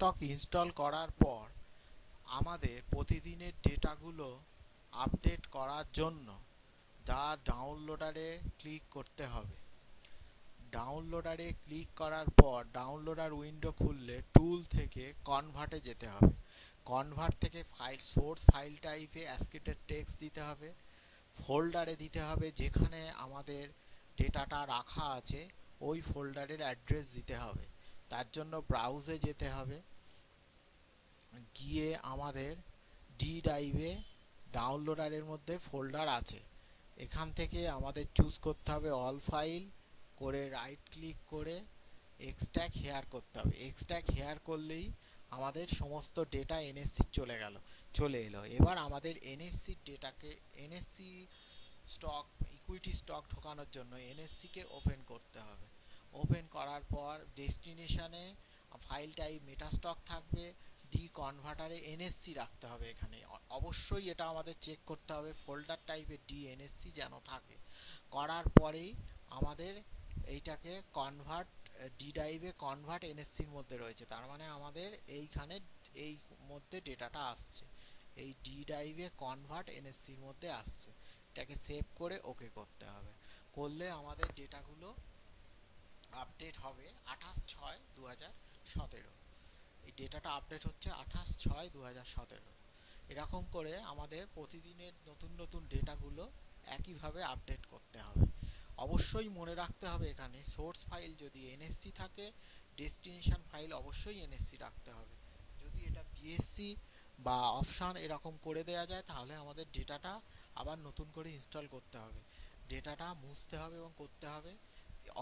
মেটাস্টক install করার পর আমাদের প্রতিদিনের ডেটাগুলো আপডেট করার জন্য ডাউনলোডারে ক্লিক করতে হবে। ডাউনলোডারে ক্লিক করার পর ডাউনলোডার উইন্ডো খুললে টুল থেকে কনভার্টে যেতে হবে। কনভার্ট থেকে ফাইল সোর্স ফাইল টাইপে অ্যাসকিটেড টেক্সট দিতে হবে, ফোল্ডারে দিতে হবে যেখানে আমাদের ডেটাটা রাখা আছে ওই ফোল্ডারের অ্যাড্রেস দিতে হবে। তার জন্য ব্রাউজে যেতে হবে, গিয়ে আমাদের ডি ড্রাইভে ডাউনলোডারের মধ্যে ফোল্ডার আছে, এখান থেকে আমাদের চুজ করতে হবে অল ফাইল করে রাইট ক্লিক করে এক্সট্র্যাক্ট হেয়ার করতে হবে। এক্সট্র্যাক্ট হেয়ার করলেই আমাদের সমস্ত ডেটা এনএসসি চলে এলো। এবার আমাদের এনএসসির ডেটাকে এনএসসি স্টক ইকুইটি স্টক ঢোকানোর জন্য এনএসসিকে ওপেন করতে হবে। ওপেন করার পর ডেস্টিনেশনে ফাইল টাইপ মেটাস্টক থাকবে, ডি কনভার্টারে এনএসসি রাখতে হবে। এখানে অবশ্যই এটা আমাদের চেক করতে হবে ফোল্ডার টাইপের ডি এনএসসি যেন থাকে। করার পরেই আমাদের এইটাকে কনভার্ট ডি ড্রাইভে কনভার্ট এনএসসির মধ্যে রয়েছে, তার মানে আমাদের এইখানে এই মধ্যে ডেটাটা আসছে, এই ডি ড্রাইভে কনভার্ট এনএসসির মধ্যে আসছে। এটাকে সেভ করে ওকে করতে হবে। করলে আমাদের ডেটাগুলো আপডেট হবে 28/6/2017। এই ডেটাটা আপডেট হচ্ছে 28/6/2017। এরকম করে আমাদের প্রতিদিনের নতুন নতুন ডেটাগুলো একইভাবে আপডেট করতে হবে। অবশ্যই মনে রাখতে হবে এখানে সোর্স ফাইল যদি এনএসসি থাকে, ডেস্টিনেশন ফাইল অবশ্যই এনএসসি রাখতে হবে। যদি এটা বিএসসি বা অপশান এরকম করে দেওয়া যায় তাহলে আমাদের ডেটাটা আবার নতুন করে ইনস্টল করতে হবে, ডেটাটা মুছতে হবে এবং করতে হবে।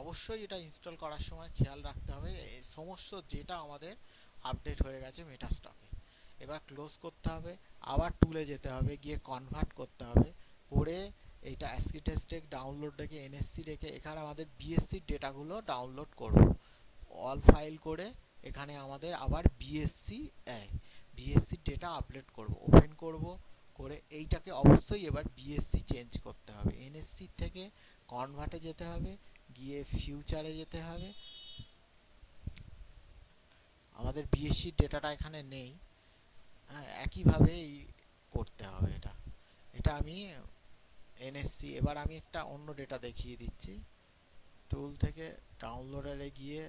অবশ্যই এটা ইনস্টল করার সময় খেয়াল রাখতে হবে সমস্ত ডেটা আমাদের আপডেট হয়ে গেছে মেটাস্টকে। এবার ক্লোজ করতে হবে, আবার টুলে যেতে হবে, গিয়ে কনভার্ট করতে হবে, করে এইটা অ্যাসকিটেস্টেক ডাউনলোড রেখে এনএসসি রেখে এখানে আমাদের বিএসসির ডেটাগুলো ডাউনলোড করব। অল ফাইল করে এখানে আমাদের আবার বিএসসির ডেটা আপলোড করব, ওপেন করব, করে এইটাকে অবশ্যই এবার বিএসসি চেঞ্জ করতে হবে। এনএসসি থেকে কনভার্টে যেতে হবে, গিয়ে ফিউচারে যেতে হবে। আমাদের বিএসসির ডেটাটা এখানে নেই, হ্যাঁ একইভাবেই করতে হবে এটা। এটা আমি এনএসসি, এবার আমি একটা অন্য ডেটা দেখিয়ে দিচ্ছি। টুল থেকে ডাউনলোডারে গিয়ে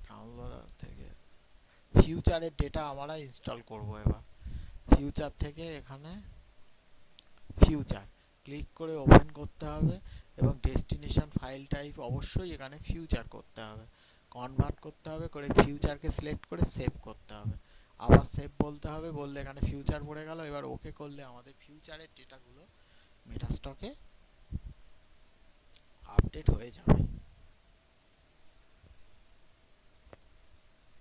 ডাউনলোডার থেকে ফিউচারের ডেটা আমরা ইনস্টল করব। এবার ফিউচার থেকে এখানে ফিউচার ক্লিক করে ওপেন করতে হবে এবং ডেস্টিনেশন ফাইল টাইপ অবশ্যই এখানে ফিউচার করতে হবে, কনভার্ট করতে হবে, করে ফিউচারকে সিলেক্ট করে সেভ করতে হবে। আবার সেভ বলতে হবে, বললে এখানে ফিউচার পড়ে গেল। এবার ওকে করলে আমাদের ফিউচারের ডেটাগুলো মেটাস্টকে আপডেট হয়ে যাবে।